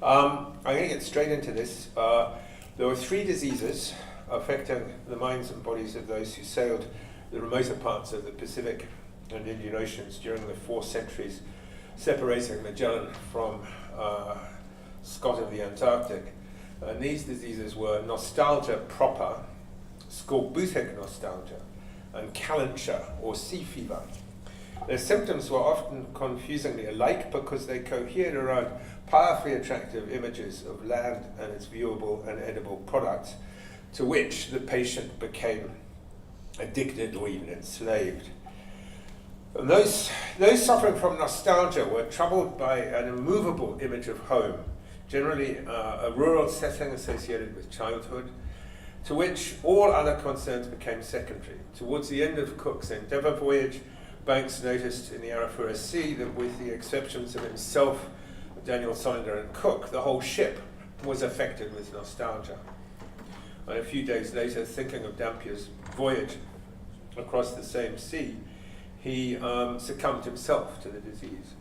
I'm going to get straight into this. There were 3 diseases affecting the minds and bodies of those who sailed the remoter parts of the Pacific and Indian Oceans during the 4 centuries, separating Magellan from Scott of the Antarctic. And these diseases were nostalgia proper, scorbutic nostalgia, and calenture, or sea fever. Their symptoms were often confusingly alike because they cohered around powerfully attractive images of land and its viewable and edible products, to which the patient became addicted or even enslaved. And those suffering from nostalgia were troubled by an immovable image of home, generally a rural setting associated with childhood, to which all other concerns became secondary. Towards the end of Cook's Endeavour voyage, Banks noticed in the Arafura Sea that, with the exceptions of himself, Daniel Solander and Cook, the whole ship was affected with nostalgia. And a few days later, thinking of Dampier's voyage across the same sea, he succumbed himself to the disease.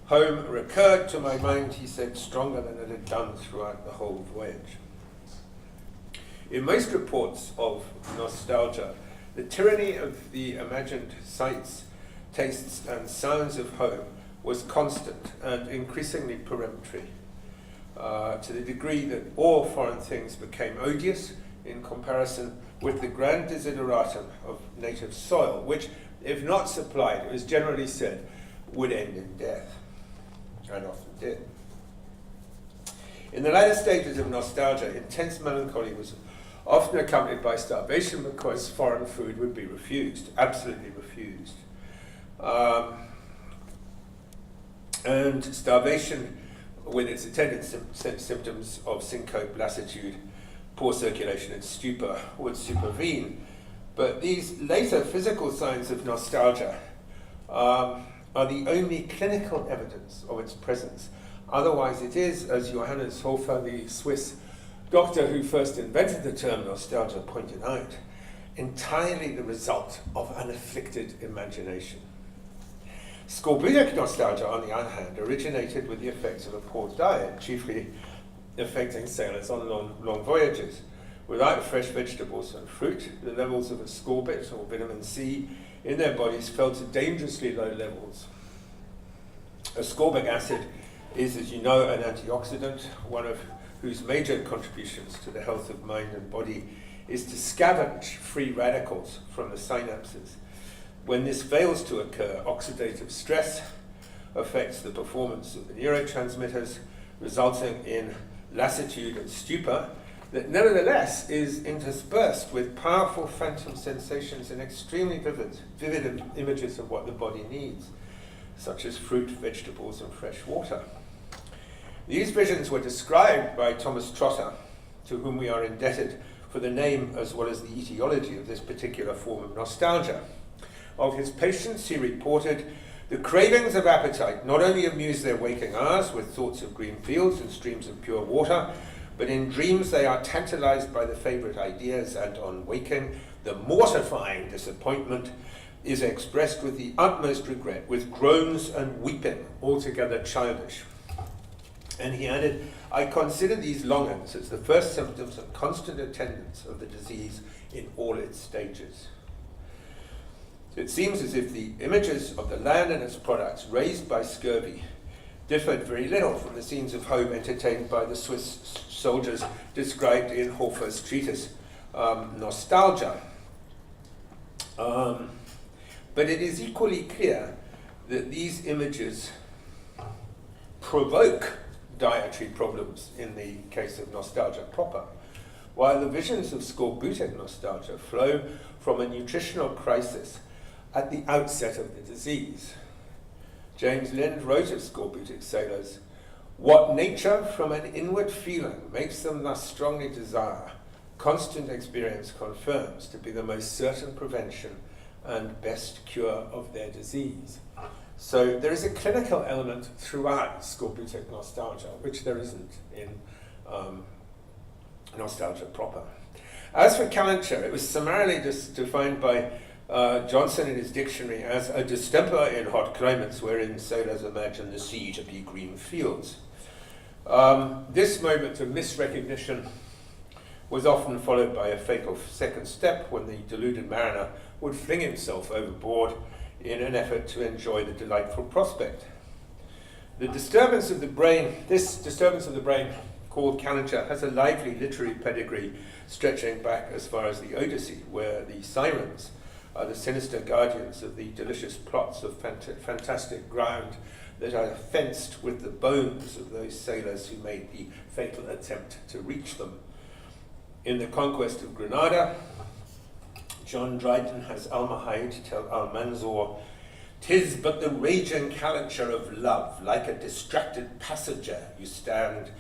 Home recurred to my mind, he said, stronger than it had done throughout the whole voyage. In most reports of nostalgia, the tyranny of the imagined sights, tastes, and sounds of home was constant and increasingly peremptory, to the degree that all foreign things became odious in comparison with the grand desideratum of native soil, which, if not supplied, it was generally said, would end in death, and often did. In the latter stages of nostalgia, intense melancholy was often accompanied by starvation because foreign food would be refused, absolutely refused. And starvation, with its attendant symptoms of syncope, lassitude, poor circulation, and stupor, would supervene. But these later physical signs of nostalgia are the only clinical evidence of its presence. Otherwise, it is, as Johannes Hofer, the Swiss doctor who first invented the term nostalgia, pointed out, entirely the result of an afflicted imagination. Scorbutic nostalgia, on the other hand, originated with the effects of a poor diet, chiefly affecting sailors on long voyages. Without fresh vegetables and fruit, the levels of ascorbate, or vitamin C, in their bodies fell to dangerously low levels. Ascorbic acid is, as you know, an antioxidant, one of whose major contributions to the health of mind and body is to scavenge free radicals from the synapses. When this fails to occur, oxidative stress affects the performance of the neurotransmitters, resulting in lassitude and stupor that nevertheless is interspersed with powerful phantom sensations and extremely vivid images of what the body needs, such as fruit, vegetables, and fresh water. These visions were described by Thomas Trotter, to whom we are indebted for the name as well as the etiology of this particular form of nostalgia. Of his patients, he reported, the cravings of appetite not only amuse their waking hours with thoughts of green fields and streams of pure water, but in dreams they are tantalized by the favorite ideas, and on waking, the mortifying disappointment is expressed with the utmost regret, with groans and weeping, altogether childish. And he added, I consider these longings as the first symptoms and constant attendants of the disease in all its stages. So it seems as if the images of the land and its products raised by scurvy differed very little from the scenes of home entertained by the Swiss soldiers described in Hofer's treatise, Nostalgia. But it is equally clear that these images provoke dietary problems in the case of nostalgia proper, while the visions of scorbutic nostalgia flow from a nutritional crisis at the outset of the disease. James Lind wrote of scorbutic sailors, what nature from an inward feeling makes them thus strongly desire, constant experience confirms to be the most certain prevention and best cure of their disease. So there is a clinical element throughout scorbutic nostalgia, which there isn't in nostalgia proper. As for calenture, it was summarily defined by Johnson in his dictionary as a distemper in hot climates wherein sailors imagine the sea to be green fields. This moment of misrecognition was often followed by a fatal second step when the deluded mariner would fling himself overboard in an effort to enjoy the delightful prospect. This disturbance of the brain, called Calenture, has a lively literary pedigree stretching back as far as the Odyssey, where the sirens are the sinister guardians of the delicious plots of fantastic ground that are fenced with the bones of those sailors who made the fatal attempt to reach them. In The Conquest of Granada, John Dryden has Almohade tell Almanzor, "'Tis but the raging calenture of love, like a distracted passenger you stand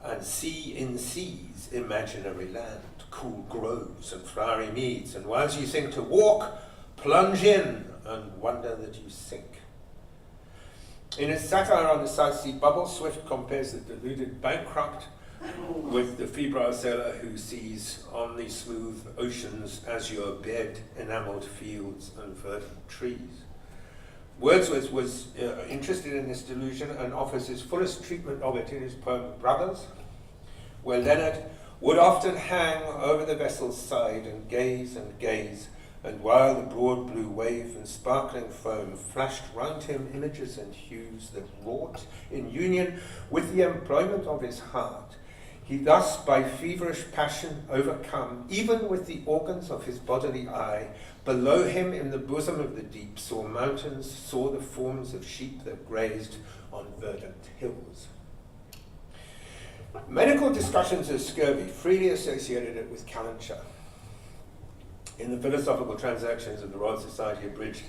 and see in seas imaginary land, cool groves and flowery meads, and whilst you think to walk, plunge in and wonder that you sink." In his satire on the South Sea bubble, Swift compares the deluded bankrupt with the febrile sailor who sees on the smooth ocean's azure bed enamelled fields and verdant trees. Wordsworth was interested in this delusion and offers his fullest treatment of it in his poem Brothers, where Leonard would often hang over the vessel's side and gaze, and while the broad blue wave and sparkling foam flashed round him images and hues that wrought in union with the employment of his heart, he thus by feverish passion overcome, even with the organs of his bodily eye, below him in the bosom of the deep saw mountains, saw the forms of sheep that grazed on verdant hills. Medical discussions of scurvy freely associated it with Calenture. In the Philosophical Transactions of the Royal Society, abridged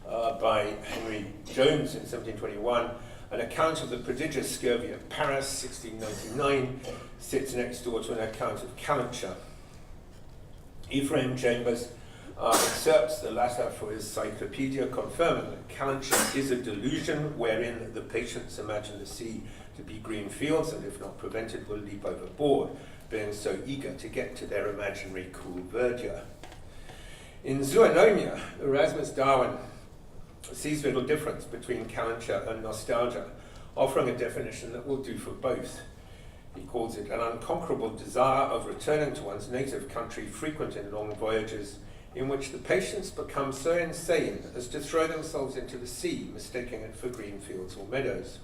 by Henry Jones in 1721, an account of the prodigious scurvy of Paris, 1699, sits next door to an account of Calenture. Ephraim Chambers excerpts the latter for his Cyclopedia, confirming that Calenture is a delusion wherein the patients imagine the sea to be green fields, and if not prevented will leap overboard, being so eager to get to their imaginary cool verdure. In Zoonomia, Erasmus Darwin sees little difference between Calenture and nostalgia, offering a definition that will do for both. He calls it an unconquerable desire of returning to one's native country, frequent in long voyages, in which the patients become so insane as to throw themselves into the sea, mistaking it for green fields or meadows.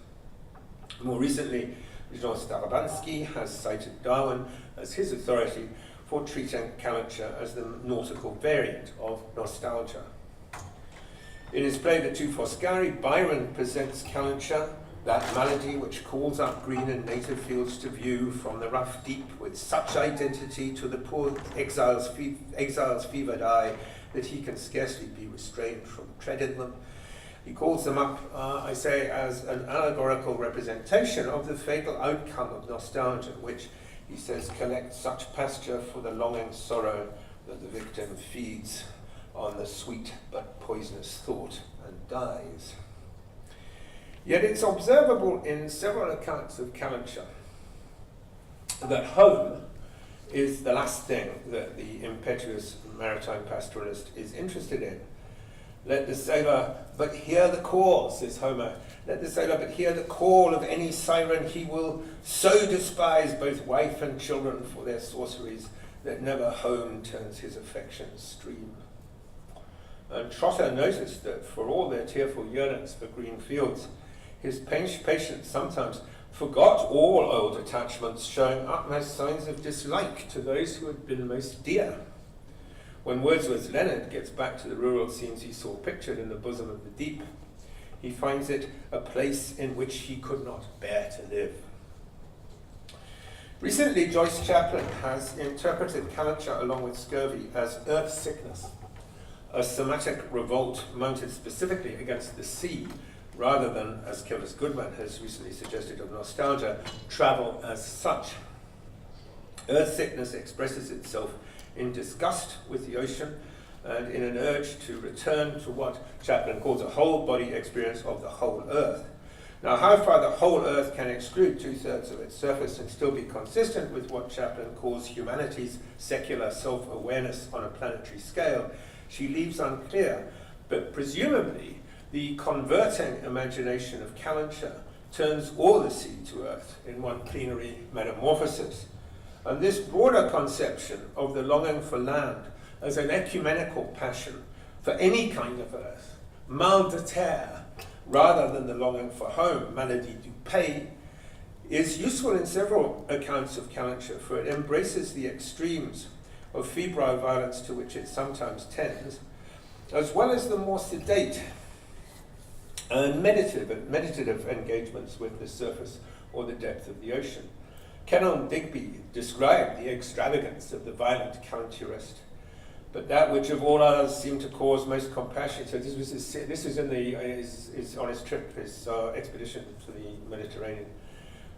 More recently, Jean Starabansky has cited Darwin as his authority for treating Calenture as the nautical variant of nostalgia. In his play The Two Foscari, Byron presents Calenture, that malady which calls up green and native fields to view from the rough deep, with such identity to the poor exile's fevered eye that he can scarcely be restrained from treading them. He calls them up, as an allegorical representation of the fatal outcome of nostalgia, which, he says, collects such pasture for the longing sorrow that the victim feeds on the sweet but poisonous thought and dies. Yet it's observable in several accounts of Calenture that home is the last thing that the impetuous maritime pastoralist is interested in. Let the sailor but hear the call, says Homer, let the sailor but hear the call of any siren, he will so despise both wife and children for their sorceries that never home turns his affection's stream. And Trotter noticed that for all their tearful yearnings for green fields, his patients sometimes forgot all old attachments, showing utmost signs of dislike to those who had been most dear. When Wordsworth's Leonard gets back to the rural scenes he saw pictured in the bosom of the deep, he finds it a place in which he could not bear to live. Recently, Joyce Chaplin has interpreted Calenture along with scurvy as earth sickness, a somatic revolt mounted specifically against the sea, rather than, as Killis Goodman has recently suggested of nostalgia, travel as such. Earth sickness expresses itself in disgust with the ocean and in an urge to return to what Chaplin calls a whole body experience of the whole earth. Now, how far the whole earth can exclude 2/3 of its surface and still be consistent with what Chaplin calls humanity's secular self-awareness on a planetary scale, she leaves unclear, but presumably the converting imagination of Calenture turns all the sea to earth in one plenary metamorphosis. And this broader conception of the longing for land as an ecumenical passion for any kind of earth, mal de terre, rather than the longing for home, malady du pays, is useful in several accounts of Calenture, for it embraces the extremes of febrile violence to which it sometimes tends, as well as the more sedate and meditative engagements with the surface or the depth of the ocean. Canon Digby described the extravagance of the violent calenturist, but that which of all others seemed to cause most compassion. So this is in his on his trip, his expedition to the Mediterranean.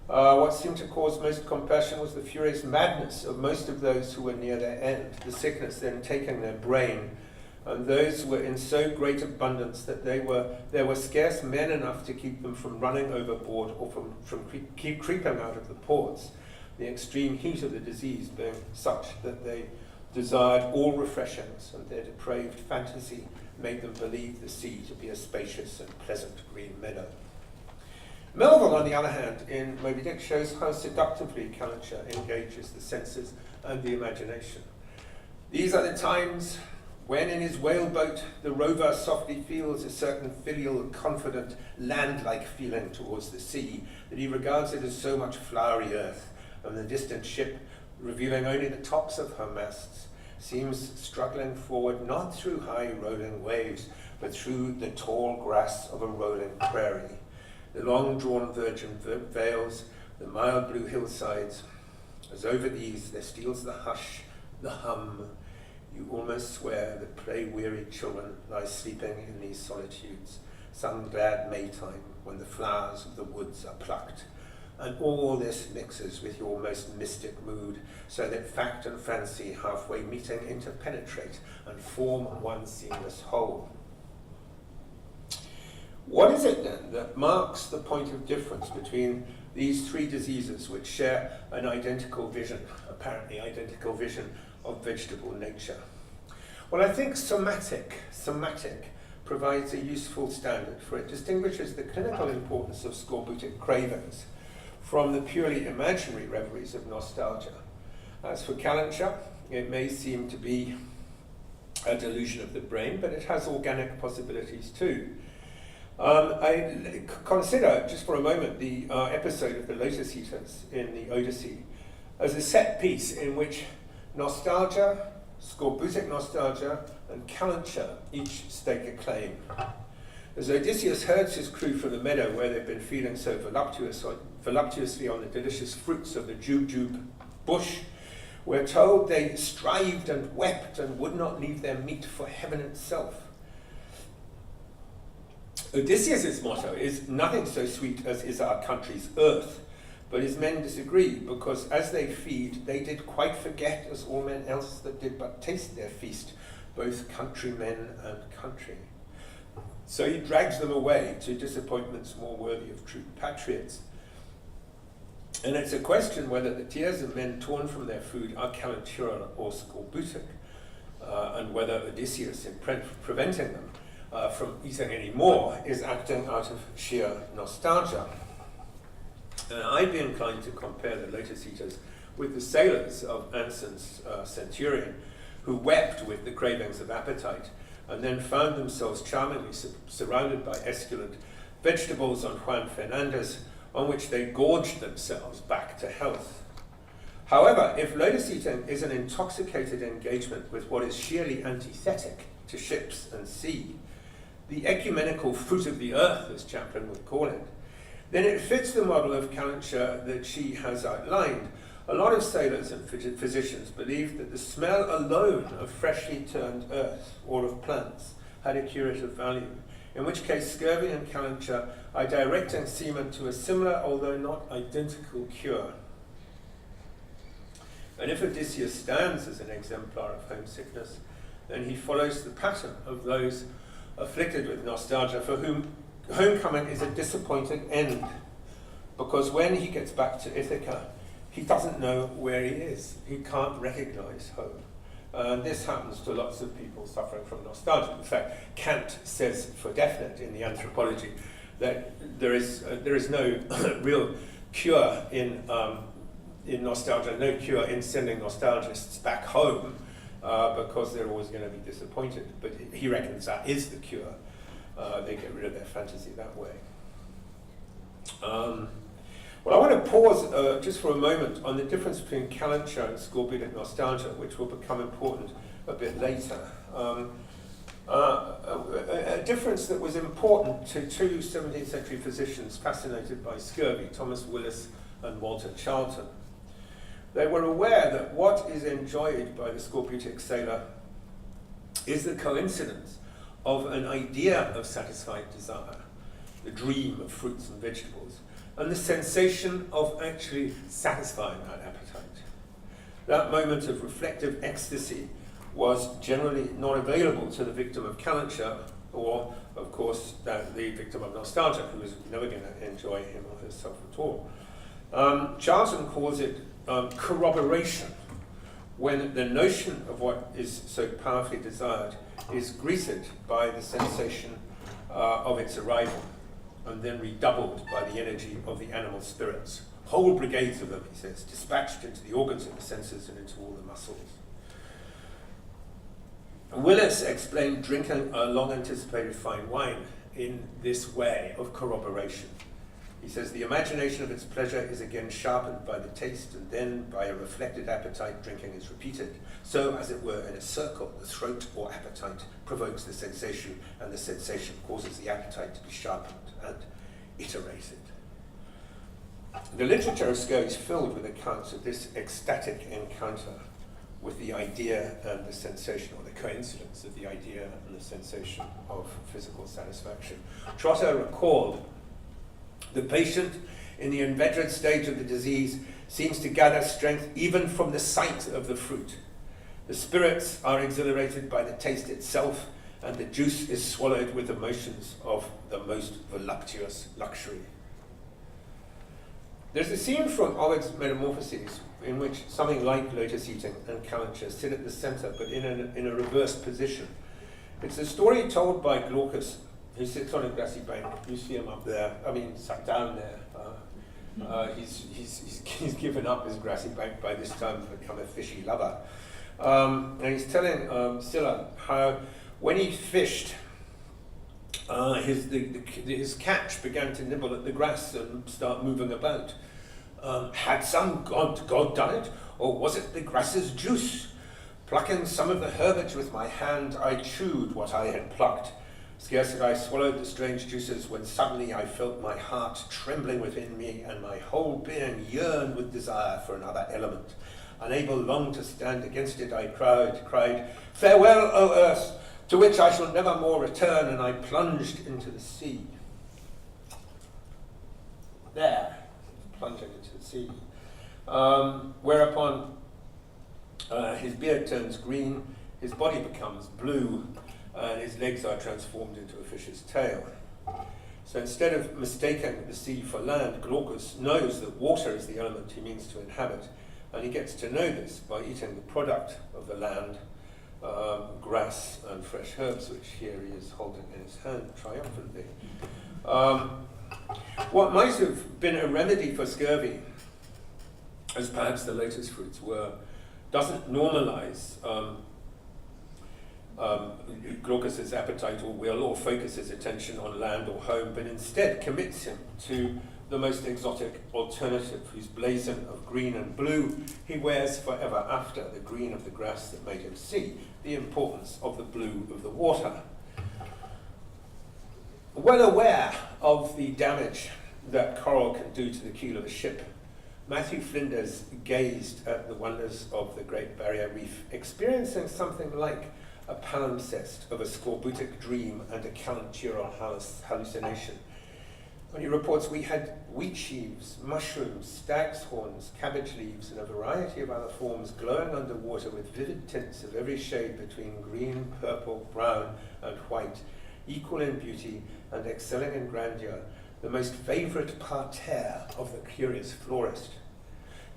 What seemed to cause most compassion was the furious madness of most of those who were near their end, the sickness then taking their brain, and those were in so great abundance that there were scarce men enough to keep them from running overboard or from keep creeping out of the ports, the extreme heat of the disease being such that they desired all refreshings, and their depraved fantasy made them believe the sea to be a spacious and pleasant green meadow. Melville, on the other hand, in Moby Dick, shows how seductively Calenture engages the senses and the imagination. These are the times when in his whaleboat the rover softly feels a certain filial, confident, land-like feeling towards the sea, that he regards it as so much flowery earth, and the distant ship, revealing only the tops of her masts, seems struggling forward not through high rolling waves, but through the tall grass of a rolling prairie. The long-drawn virgin vales, the mild blue hillsides, as over these there steals the hush, the hum. You almost swear that play-weary children lie sleeping in these solitudes, some glad Maytime when the flowers of the woods are plucked. And all this mixes with your most mystic mood, so that fact and fancy halfway meeting interpenetrate and form one seamless whole. What is it then that marks the point of difference between these three diseases which share an identical vision, apparently identical vision of vegetable nature? Well, I think somatic provides a useful standard, for it distinguishes the clinical importance of scorbutic cravings from the purely imaginary reveries of nostalgia. As for Calenture, it may seem to be a delusion of the brain, but it has organic possibilities too. I consider, just for a moment, the episode of the Lotus Eaters in the Odyssey as a set piece in which nostalgia, scorbutic nostalgia, and Calenture each stake a claim. As Odysseus herds his crew from the meadow where they've been feeding so voluptuously on the delicious fruits of the jujube bush, we're told they strived and wept and would not leave their meat for heaven itself. Odysseus' motto is nothing so sweet as is our country's earth, but his men disagree, because as they feed, they did quite forget, as all men else that did but taste their feast, both countrymen and country. So he drags them away to disappointments more worthy of true patriots. And it's a question whether the tears of men torn from their food are calentural or scorbutic, and whether Odysseus, in preventing them from eating any more, is acting out of sheer nostalgia. And I'd be inclined to compare the Lotus Eaters with the sailors of Anson's Centurion, who wept with the cravings of appetite, and then found themselves charmingly surrounded by esculent vegetables on Juan Fernandez, on which they gorged themselves back to health. However, if lotus eating is an intoxicated engagement with what is sheerly antithetic to ships and sea, the ecumenical fruit of the earth, as Chaplin would call it, then it fits the model of Calenture that she has outlined. A lot of sailors and physicians believed that the smell alone of freshly turned earth or of plants had a curative value, in which case scurvy and Calenture are directing seamen to a similar, although not identical, cure. And if Odysseus stands as an exemplar of homesickness, then he follows the pattern of those afflicted with nostalgia, for whom homecoming is a disappointing end, because when he gets back to Ithaca, he doesn't know where he is. He can't recognize home. And this happens to lots of people suffering from nostalgia. In fact, Kant says for definite in the Anthropology that there is no real cure in nostalgia, no cure in sending nostalgists back home because they're always going to be disappointed. But he reckons that is the cure. They get rid of their fantasy that way. Well, I want to pause just for a moment on the difference between Calenture and scorbutic nostalgia, which will become important a bit later. A difference that was important to two 17th century physicians fascinated by scurvy, Thomas Willis and Walter Charlton. They were aware that what is enjoyed by the scorbutic sailor is the coincidence of an idea of satisfied desire, the dream of fruits and vegetables, and the sensation of actually satisfying that appetite. That moment of reflective ecstasy was generally not available to the victim of Calenture, or, of course, the victim of nostalgia, who was never going to enjoy him or herself at all. Charlton calls it corroboration, when the notion of what is so powerfully desired is greeted by the sensation of its arrival, and then redoubled by the energy of the animal spirits. Whole brigades of them, he says, dispatched into the organs of the senses and into all the muscles. Willis explained drinking a long-anticipated fine wine in this way of corroboration. He says, the imagination of its pleasure is again sharpened by the taste, and then by a reflected appetite, drinking is repeated. So, as it were, in a circle, the throat or appetite provokes the sensation, and the sensation causes the appetite to be sharpened and iterated. The literature of scurvy is filled with accounts of this ecstatic encounter with the idea and the sensation, or the coincidence of the idea and the sensation of physical satisfaction. Trotter recalled, the patient in the inveterate stage of the disease seems to gather strength even from the sight of the fruit. The spirits are exhilarated by the taste itself, and the juice is swallowed with emotions of the most voluptuous luxury. There's a scene from Ovid's Metamorphoses in which something like lotus eating and Calenture sit at the center, but in a reversed position. It's a story told by Glaucus, who sits on a grassy bank. You see him up there. I mean, sat down there. He's given up his grassy bank by this time to become a fishy lover. And he's telling Scylla how when he fished, his catch began to nibble at the grass and start moving about. Had some god done it, or was it the grass's juice? Plucking some of the herbage with my hand, I chewed what I had plucked. Scarce had I swallowed the strange juices when suddenly I felt my heart trembling within me, and my whole being yearned with desire for another element. Unable long to stand against it, I cried, farewell, O earth, to which I shall never more return, and I plunged into the sea. There, plunging into the sea. Whereupon his beard turns green, his body becomes blue, and his legs are transformed into a fish's tail. So instead of mistaking the sea for land, Glaucus knows that water is the element he means to inhabit, and he gets to know this by eating the product of the land, grass and fresh herbs, which here he is holding in his hand triumphantly. What might have been a remedy for scurvy, as perhaps the lotus fruits were, doesn't normalize Glaucus's appetite or will, or focus his attention on land or home, but instead commits him to the most exotic alternative, whose blazon of green and blue he wears forever after, the green of the grass that made him see the importance of the blue of the water. Well aware of the damage that coral can do to the keel of a ship, Matthew Flinders gazed at the wonders of the Great Barrier Reef, experiencing something like a palimpsest of a scorbutic dream and a calentural hallucination. When he reports, we had wheat sheaves, mushrooms, stag's horns, cabbage leaves, and a variety of other forms glowing underwater with vivid tints of every shade between green, purple, brown, and white, equal in beauty and excelling in grandeur, the most favourite parterre of the curious florist.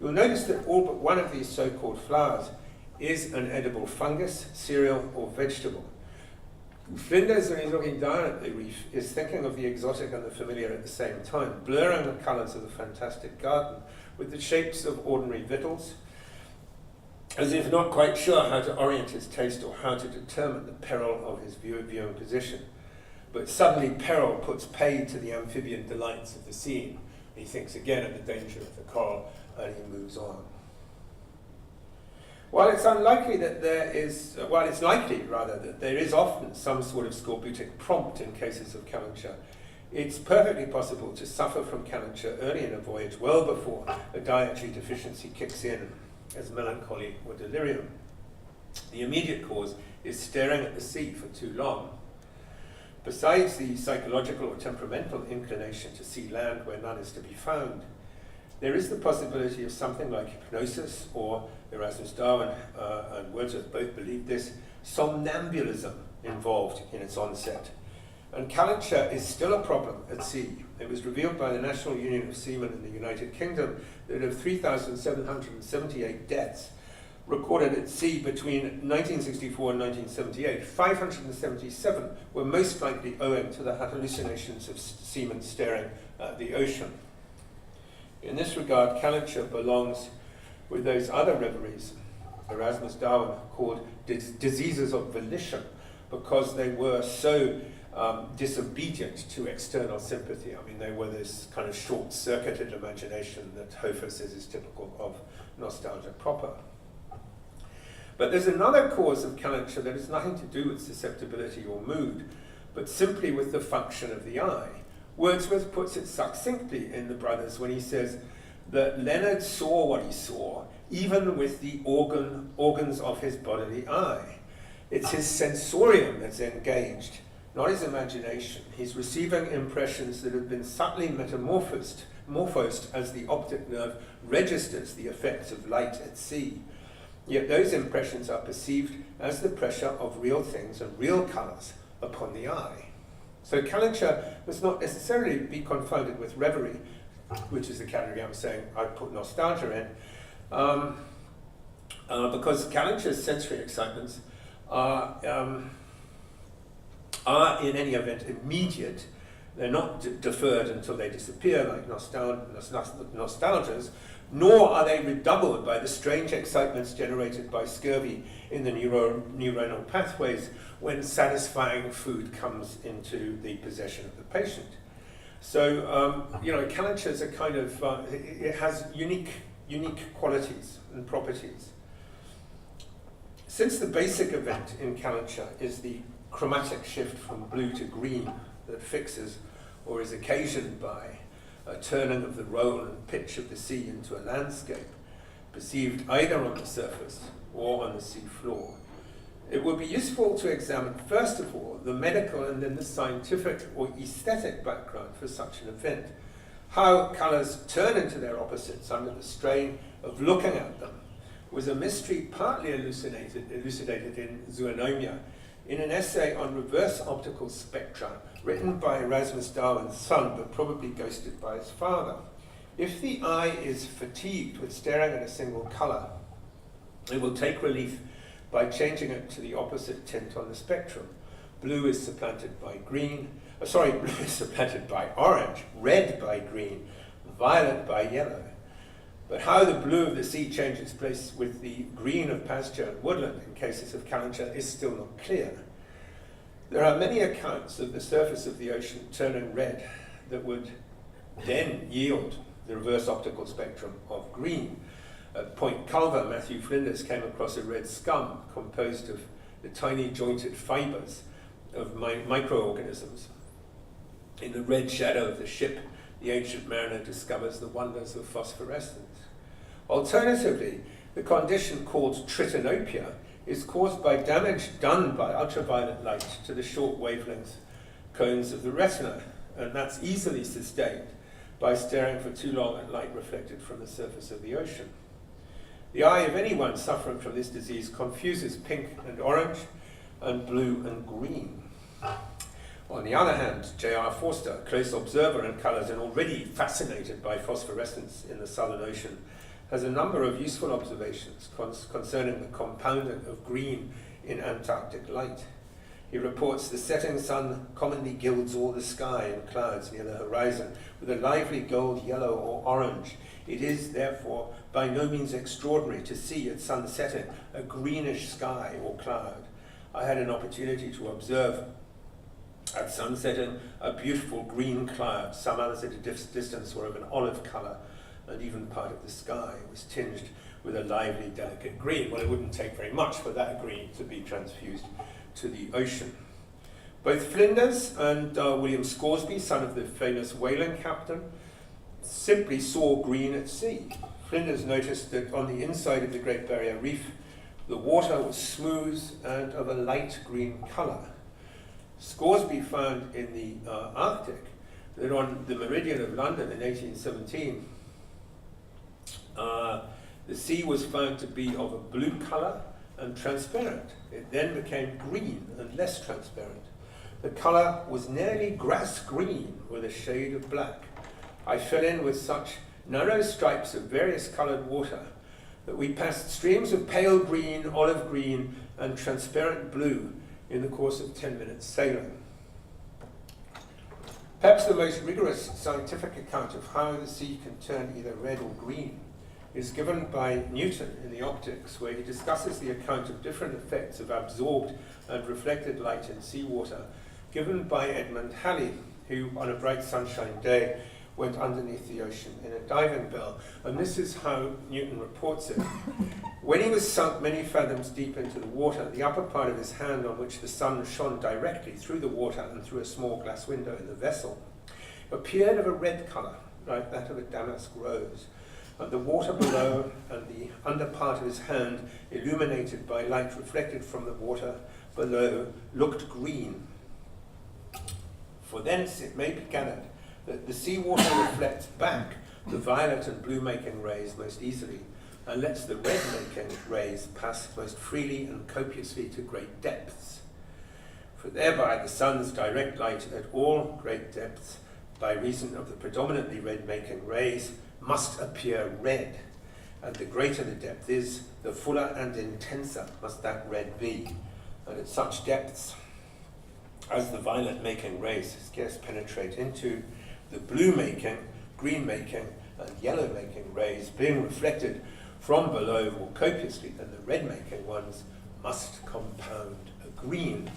You'll notice that all but one of these so-called flowers is an edible fungus, cereal, or vegetable. Flinders, when he's looking down at the reef, is thinking of the exotic and the familiar at the same time, blurring the colours of the fantastic garden with the shapes of ordinary victuals, as if not quite sure how to orient his taste or how to determine the peril of his viewing position. But suddenly peril puts paid to the amphibian delights of the scene. He thinks again of the danger of the coral, and he moves on. While it's likely that there is often some sort of scorbutic prompt in cases of calenture, it's perfectly possible to suffer from calenture early in a voyage, well before a dietary deficiency kicks in, as melancholy or delirium. The immediate cause is staring at the sea for too long. Besides the psychological or temperamental inclination to see land where none is to be found, there is the possibility of something like hypnosis, or Erasmus Darwin and Wordsworth both believed this, somnambulism involved in its onset. And calenture is still a problem at sea. It was revealed by the National Union of Seamen in the United Kingdom that of 3,778 deaths recorded at sea between 1964 and 1978, 577 were most likely owing to the hallucinations of seamen staring at the ocean. In this regard, calenture belongs with those other reveries Erasmus Darwin called diseases of volition, because they were so disobedient to external sympathy. I mean, they were this kind of short-circuited imagination that Hofer says is typical of nostalgia proper. But there's another cause of calenture that has nothing to do with susceptibility or mood, but simply with the function of the eye. Wordsworth puts it succinctly in The Brothers when he says that Leonard saw what he saw, even with the organs of his bodily eye. It's his sensorium that's engaged, not his imagination. He's receiving impressions that have been subtly metamorphosed as the optic nerve registers the effects of light at sea. Yet those impressions are perceived as the pressure of real things and real colours upon the eye. So calenture must not necessarily be confounded with reverie, which is the category I'm saying I put nostalgia in, because calenture's sensory excitements are in any event immediate. They're not deferred until they disappear like nostalgias, nor are they redoubled by the strange excitements generated by scurvy in the neuronal pathways when satisfying food comes into the possession of the patient. So, calenture is a kind of, it has unique qualities and properties. Since the basic event in calenture is the chromatic shift from blue to green that fixes or is occasioned by a turning of the roll and pitch of the sea into a landscape, perceived either on the surface or on the sea floor, it would be useful to examine, first of all, the medical and then the scientific or aesthetic background for such an event. How colours turn into their opposites under the strain of looking at them was a mystery partly elucidated in Zoonomia, in an essay on reverse optical spectra written by Erasmus Darwin's son, but probably ghosted by his father. If the eye is fatigued with staring at a single colour, it will take relief by changing it to the opposite tint on the spectrum. Blue is supplanted by orange, red by green, violet by yellow. But how the blue of the sea changes place with the green of pasture and woodland in cases of calenture is still not clear. There are many accounts of the surface of the ocean turning red that would then yield the reverse optical spectrum of green. At Point Culver, Matthew Flinders came across a red scum composed of the tiny jointed fibres of microorganisms. In the red shadow of the ship, the ancient mariner discovers the wonders of phosphorescence. Alternatively, the condition called tritanopia is caused by damage done by ultraviolet light to the short wavelength cones of the retina, and that's easily sustained by staring for too long at light reflected from the surface of the ocean. The eye of anyone suffering from this disease confuses pink and orange and blue and green. On the other hand, J.R. Forster, a close observer in colours and already fascinated by phosphorescence in the Southern Ocean, has a number of useful observations concerning the compounding of green in Antarctic light. He reports the setting sun commonly gilds all the sky and clouds near the horizon with a lively gold, yellow, or orange. It is, therefore, by no means extraordinary to see at sunsetting a greenish sky or cloud. I had an opportunity to observe at sunsetting a beautiful green cloud. Some others at a distance were of an olive colour, and even part of the sky was tinged with a lively, delicate green. Well, it wouldn't take very much for that green to be transfused to the ocean. Both Flinders and William Scoresby, son of the famous whaling captain, simply saw green at sea. Flinders noticed that on the inside of the Great Barrier Reef, the water was smooth and of a light green colour. Scoresby found in the Arctic that on the meridian of London in 1817, the sea was found to be of a blue colour and transparent. It then became green and less transparent. The colour was nearly grass green with a shade of black. I fell in with such narrow stripes of various coloured water that we passed streams of pale green, olive green, and transparent blue in the course of 10 minutes sailing. Perhaps the most rigorous scientific account of how the sea can turn either red or green is given by Newton in the Optics, where he discusses the account of different effects of absorbed and reflected light in seawater, given by Edmund Halley, who on a bright sunshine day went underneath the ocean in a diving bell. And this is how Newton reports it. When he was sunk many fathoms deep into the water, the upper part of his hand, on which the sun shone directly through the water and through a small glass window in the vessel, appeared of a red colour, like that of a damask rose. And the water below and the under part of his hand, illuminated by light reflected from the water below, looked green. For thence it may be gathered that the seawater reflects back the violet and blue-making rays most easily, and lets the red-making rays pass most freely and copiously to great depths. For thereby the sun's direct light at all great depths, by reason of the predominantly red-making rays, must appear red, and the greater the depth is, the fuller and intenser must that red be, and at such depths as the violet-making rays scarce penetrate into, the blue-making, green-making, and yellow-making rays, being reflected from below more copiously than the red-making ones, must compound a green.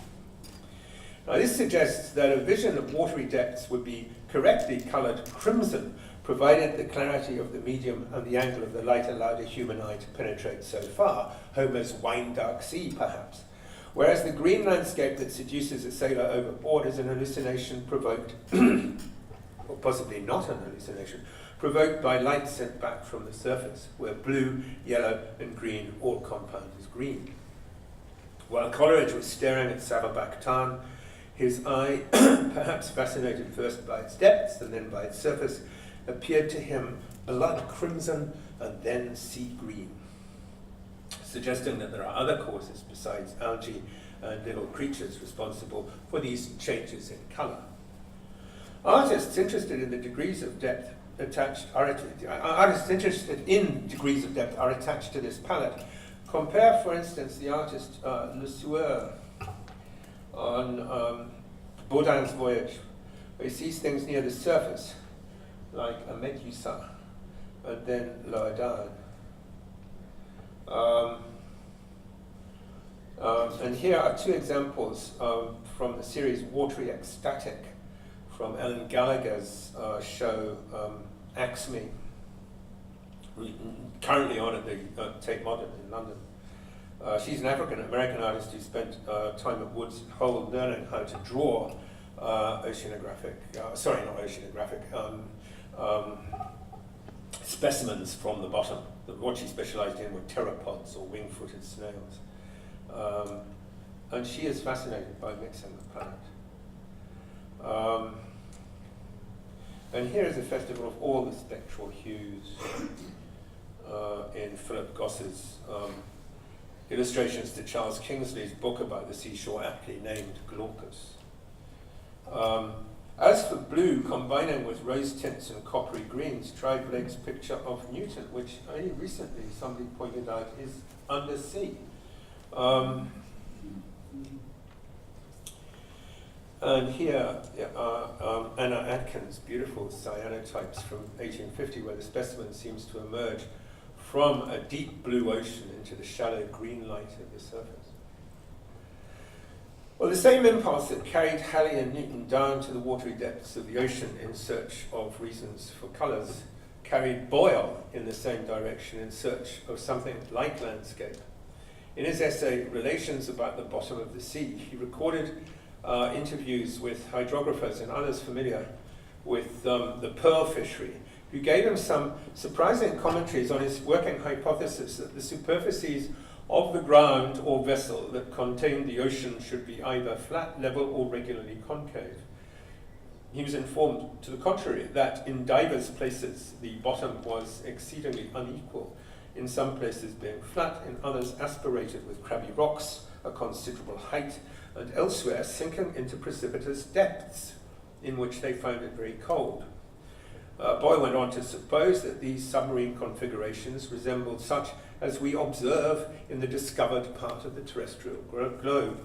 Now this suggests that a vision of watery depths would be correctly coloured crimson, provided the clarity of the medium and the angle of the light allowed a human eye to penetrate so far, Homer's wine-dark sea perhaps, whereas the green landscape that seduces a sailor overboard is an hallucination provoked, or possibly not an hallucination, provoked by light sent back from the surface, where blue, yellow, and green all compound as green. While Coleridge was staring at Saddleback Tarn, his eye, perhaps fascinated first by its depths and then by its surface, appeared to him blood crimson and then sea green, suggesting that there are other causes besides algae and little creatures responsible for these changes in colour. Artists interested in the degrees of depth artists interested in degrees of depth are attached to this palette. Compare, for instance, the artist Le Sueur on Baudin's Voyage, where he sees things near the surface, like a medusa, and then lower down. And here are two examples from the series Watery Ecstatic, from Ellen Gallagher's show Axe Me, currently on at the Tate Modern in London. She's an African-American artist who spent time at Woods Hole learning how to draw specimens from the bottom. What she specialized in were pteropods or wing-footed snails. And she is fascinated by mixing the palette. And here is a festival of all the spectral hues in Philip Goss's illustrations to Charles Kingsley's book about the seashore, aptly named Glaucus. As for blue, combining with rose tints and coppery greens, try Blake's picture of Newton, which only recently somebody pointed out is undersea. And here are Anna Atkins' beautiful cyanotypes from 1850, where the specimen seems to emerge from a deep blue ocean into the shallow green light of the surface. Well, the same impulse that carried Halley and Newton down to the watery depths of the ocean in search of reasons for colours carried Boyle in the same direction in search of something like landscape. In his essay, Relations About the Bottom of the Sea, he recorded interviews with hydrographers and others familiar with the pearl fishery, who gave him some surprising commentaries on his working hypothesis that the superficies of the ground or vessel that contained the ocean should be either flat, level, or regularly concave. He was informed, to the contrary, that in divers places the bottom was exceedingly unequal, in some places being flat, in others aspirated with crabby rocks, a considerable height, and elsewhere sinking into precipitous depths, in which they found it very cold. Boyle went on to suppose that these submarine configurations resembled such as we observe in the discovered part of the terrestrial globe.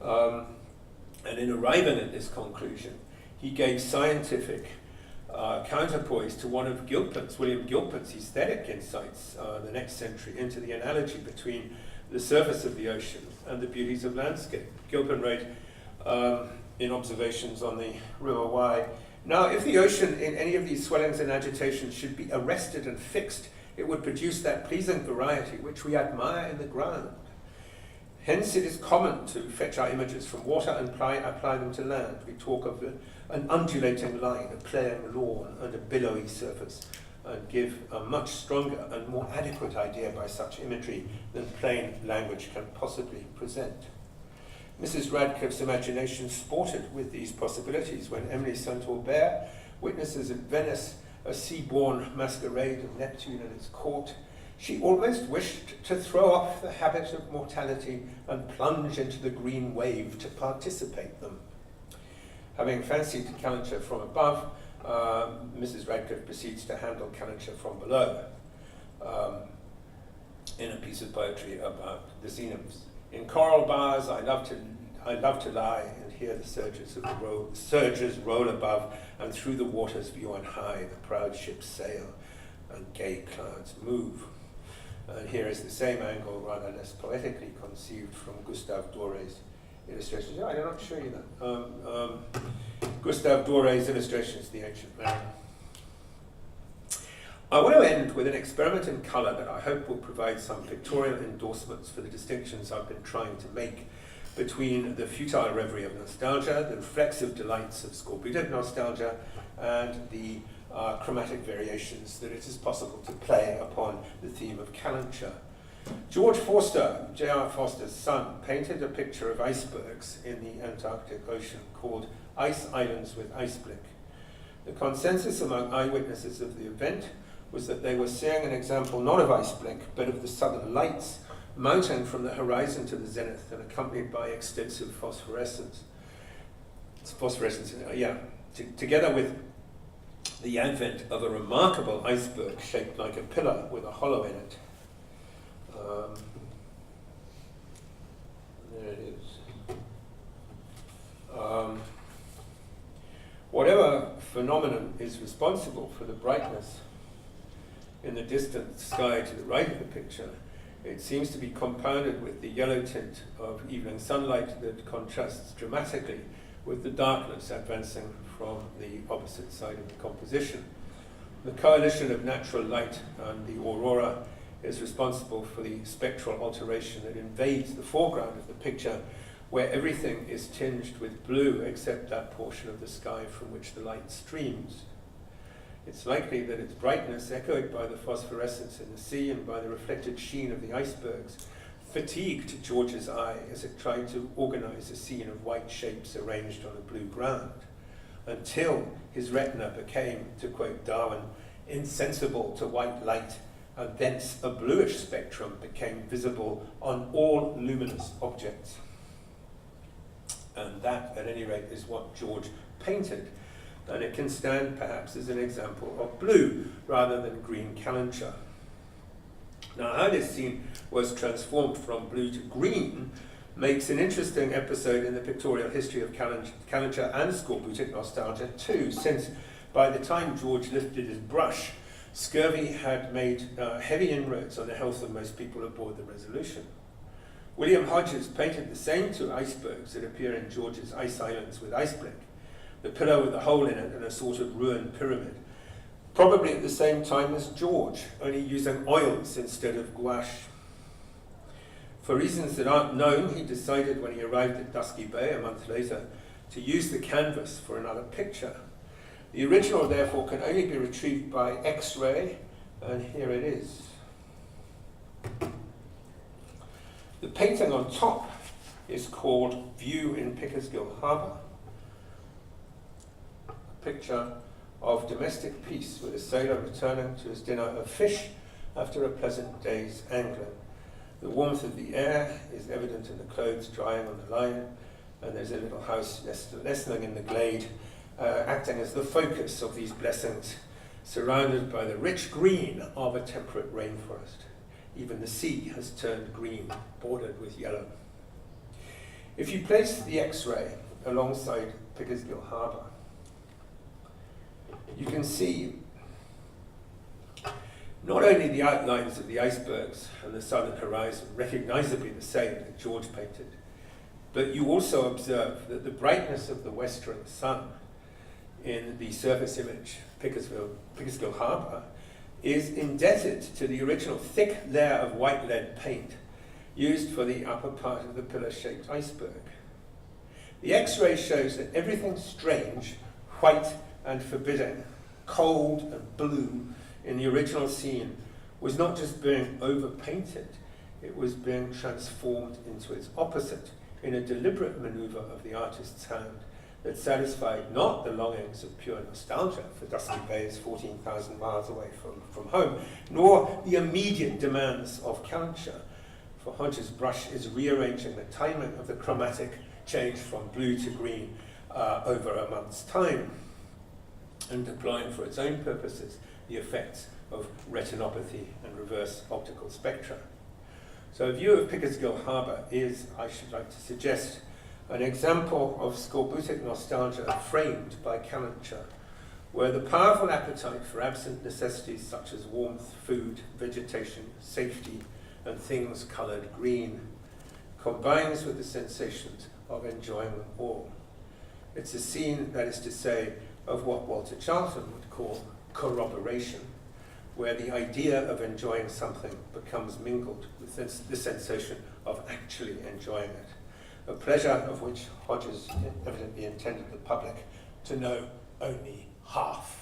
And in arriving at this conclusion, he gave scientific counterpoise to one of William Gilpert's aesthetic insights the next century into the analogy between the surface of the ocean and the beauties of landscape. Gilpin wrote in Observations on the River Wye, "Now, if the ocean in any of these swellings and agitations should be arrested and fixed, it would produce that pleasing variety which we admire in the ground. Hence it is common to fetch our images from water and apply them to land. We talk of an undulating line, a playing lawn, and a billowy surface, and give a much stronger and more adequate idea by such imagery than plain language can possibly present." Mrs. Radcliffe's imagination sported with these possibilities when Emily St. Aubert witnesses at Venice a sea-born masquerade of Neptune and its court. She almost wished to throw off the habit of mortality and plunge into the green wave to participate them. Having fancied Calenture from above, Mrs. Radcliffe proceeds to handle Calenture from below in a piece of poetry about the sea nymphs. "In coral bars I love to lie and hear the surges roll above, and through the waters view on high the proud ships sail and gay clouds move." And here is the same angle, rather less poetically conceived, from Gustave Doré's illustrations. I'm not show you that. Gustave Doré's illustrations, The Ancient Mariner. I want to end with an experiment in colour that I hope will provide some pictorial endorsements for the distinctions I've been trying to make between the futile reverie of nostalgia, the reflexive delights of scorbutic nostalgia, and the chromatic variations that it is possible to play upon the theme of Calenture. George Forster, J.R. Forster's son, painted a picture of icebergs in the Antarctic Ocean called Ice Islands with Ice Blink. The consensus among eyewitnesses of the event was that they were seeing an example not of ice blink, but of the southern lights mounting from the horizon to the zenith and accompanied by extensive phosphorescence. Together with the advent of a remarkable iceberg shaped like a pillar with a hollow in it. There it is. Whatever phenomenon is responsible for the brightness in the distant sky to the right of the picture, it seems to be compounded with the yellow tint of evening sunlight that contrasts dramatically with the darkness advancing from the opposite side of the composition. The coalition of natural light and the aurora is responsible for the spectral alteration that invades the foreground of the picture, where everything is tinged with blue except that portion of the sky from which the light streams. It's likely that its brightness, echoed by the phosphorescence in the sea and by the reflected sheen of the icebergs, fatigued George's eye as it tried to organize a scene of white shapes arranged on a blue ground, until his retina became, to quote Darwin, insensible to white light, and thence a bluish spectrum became visible on all luminous objects. And that, at any rate, is what George painted, and it can stand perhaps as an example of blue rather than green Calenture. Now, how this scene was transformed from blue to green makes an interesting episode in the pictorial history of Calenture and scorbutic nostalgia too, since by the time George lifted his brush, scurvy had made heavy inroads on the health of most people aboard the Resolution. William Hodges painted the same two icebergs that appear in George's Ice Islands with Icebreak, the pillar with a hole in it and a sort of ruined pyramid, probably at the same time as George, only using oils instead of gouache. For reasons that aren't known, he decided when he arrived at Dusky Bay a month later to use the canvas for another picture. The original, therefore, can only be retrieved by X-ray, and here it is. The painting on top is called View in Pickersgill Harbour, a picture of domestic peace with a sailor returning to his dinner of fish after a pleasant day's angling. The warmth of the air is evident in the clothes drying on the line, and there's a little house nestling in the glade, acting as the focus of these blessings, surrounded by the rich green of a temperate rainforest. Even the sea has turned green, bordered with yellow. If you place the X-ray alongside Pickersgill Harbour, you can see not only the outlines of the icebergs and the southern horizon, recognizably the same that George painted, but you also observe that the brightness of the westering sun in the surface image, Pickersgill Harbour, is indebted to the original thick layer of white lead paint used for the upper part of the pillar-shaped iceberg. The X-ray shows that everything strange, white and forbidding, cold and blue in the original scene was not just being overpainted, it was being transformed into its opposite in a deliberate maneuver of the artist's hand that satisfied not the longings of pure nostalgia for Dusky Bay's 14,000 miles away from home, nor the immediate demands of Calenture, for Hodges' brush is rearranging the timing of the chromatic change from blue to green over a month's time, and deploying for its own purposes the effects of retinopathy and reverse optical spectra. So a view of Pickersgill Harbour is, I should like to suggest, an example of scorbutic nostalgia framed by Calenture, where the powerful appetite for absent necessities such as warmth, food, vegetation, safety, and things coloured green combines with the sensations of enjoying them all. It's a scene, that is to say, of what Walter Charlton would call corroboration, where the idea of enjoying something becomes mingled with the sensation of actually enjoying it, a pleasure of which Hodges evidently intended the public to know only half.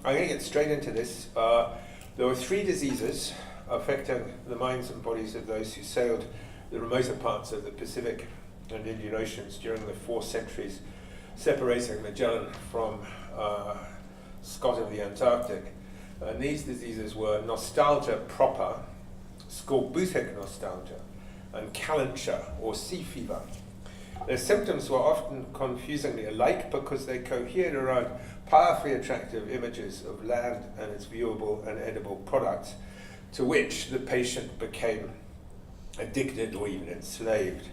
I'm going to get straight into this. There were 3 diseases affecting the minds and bodies of those who sailed the remoter parts of the Pacific and Indian Oceans during the 4 centuries separating Magellan from Scott of the Antarctic. And these diseases were nostalgia proper, scorbutic nostalgia, and calenture, or sea fever. Their symptoms were often confusingly alike because they cohered around powerfully attractive images of land and its viewable and edible products, to which the patient became addicted or even enslaved.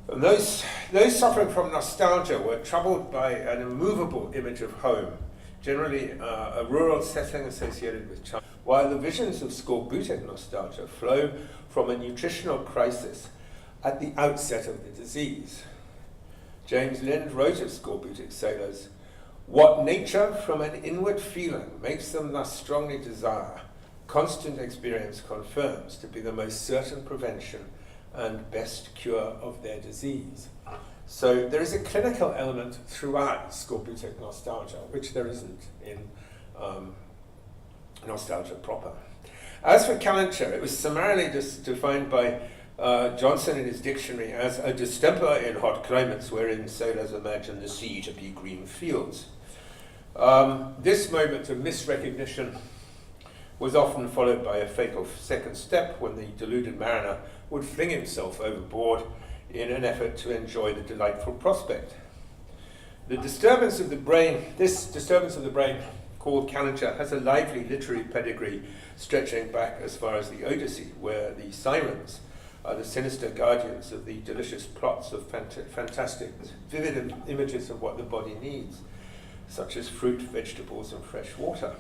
And those suffering from nostalgia were troubled by an immovable image of home, generally a rural setting associated with China, while the visions of scorbutic nostalgia flow from a nutritional crisis at the outset of the disease. James Lind wrote of scorbutic sailors, "What nature from an inward feeling makes them thus strongly desire, constant experience confirms to be the most certain prevention and best cure of their disease. So there is a clinical element throughout scorbutic nostalgia, which there isn't in nostalgia proper. As for Calenture, it was summarily defined by Johnson in his dictionary as a distemper in hot climates wherein sailors imagine the sea to be green fields. This moment of misrecognition was often followed by a fatal second step when the deluded mariner would fling himself overboard in an effort to enjoy the delightful prospect. This disturbance of the brain called Calenture has a lively literary pedigree stretching back as far as the Odyssey, where the sirens are the sinister guardians of the delicious plots of fantastic, vivid images of what the body needs, such as fruit, vegetables, and fresh water.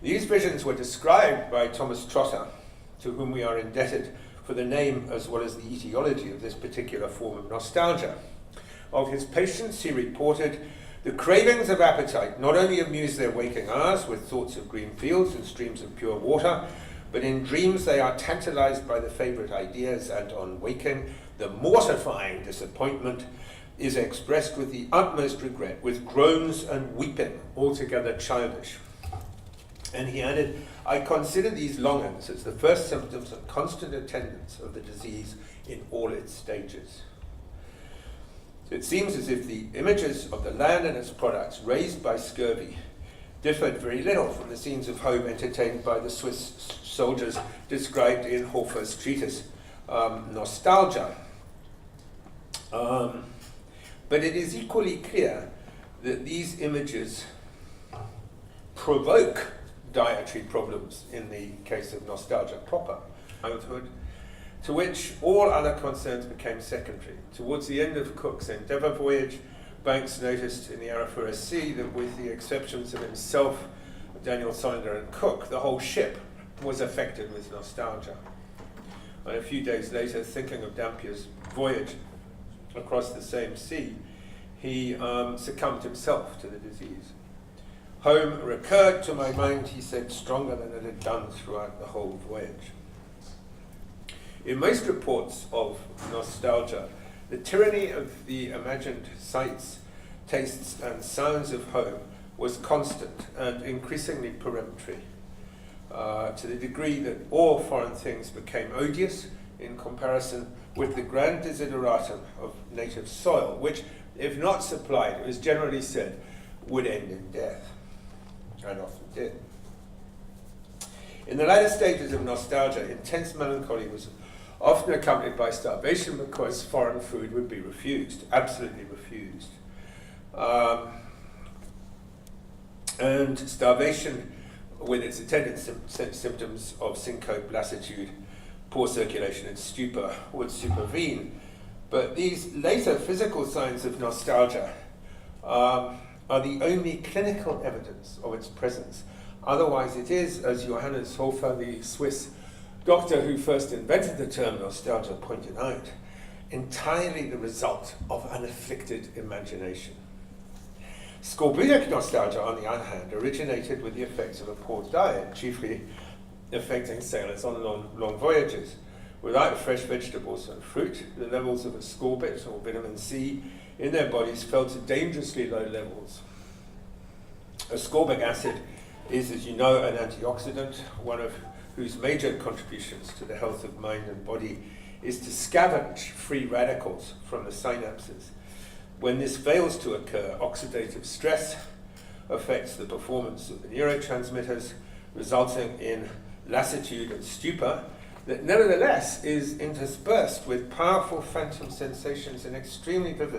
These visions were described by Thomas Trotter, to whom we are indebted for the name as well as the etiology of this particular form of nostalgia. Of his patients, he reported, "The cravings of appetite not only amuse their waking hours with thoughts of green fields and streams of pure water, but in dreams they are tantalized by the favorite ideas, and on waking, the mortifying disappointment is expressed with the utmost regret, with groans and weeping, altogether childish." And he added, "I consider these longings as the first symptoms and constant attendants of the disease in all its stages." So it seems as if the images of the land and its products raised by scurvy differed very little from the scenes of home entertained by the Swiss soldiers described in Hofer's treatise, Nostalgia. But it is equally clear that these images provoke dietary problems in the case of nostalgia proper, childhood, to which all other concerns became secondary. Towards the end of Cook's Endeavour voyage, Banks noticed in the Arafura Sea that with the exceptions of himself, Daniel Solander and Cook, the whole ship was affected with nostalgia. And a few days later, thinking of Dampier's voyage across the same sea, he succumbed himself to the disease. "Home recurred to my mind," he said, "stronger than it had done throughout the whole voyage." In most reports of nostalgia, the tyranny of the imagined sights, tastes, and sounds of home was constant and increasingly peremptory, to the degree that all foreign things became odious in comparison with the grand desideratum of native soil, which, if not supplied, it was generally said, would end in death, and often did. In the latter stages of nostalgia, intense melancholy was often accompanied by starvation because foreign food would be refused, absolutely refused. And starvation, with its attendant symptoms of syncope, lassitude, poor circulation, and stupor, would supervene. But these later physical signs of nostalgia are the only clinical evidence of its presence. Otherwise, it is, as Johannes Hofer, the Swiss doctor who first invented the term nostalgia, pointed out, entirely the result of an afflicted imagination. Scorbutic nostalgia, on the other hand, originated with the effects of a poor diet, chiefly affecting sailors on long voyages. Without fresh vegetables and fruit, the levels of ascorbate, or vitamin C, in their bodies fell to dangerously low levels. Ascorbic acid is, as you know, an antioxidant, one of whose major contributions to the health of mind and body is to scavenge free radicals from the synapses. When this fails to occur, oxidative stress affects the performance of the neurotransmitters, resulting in lassitude and stupor that nevertheless is interspersed with powerful phantom sensations and extremely vivid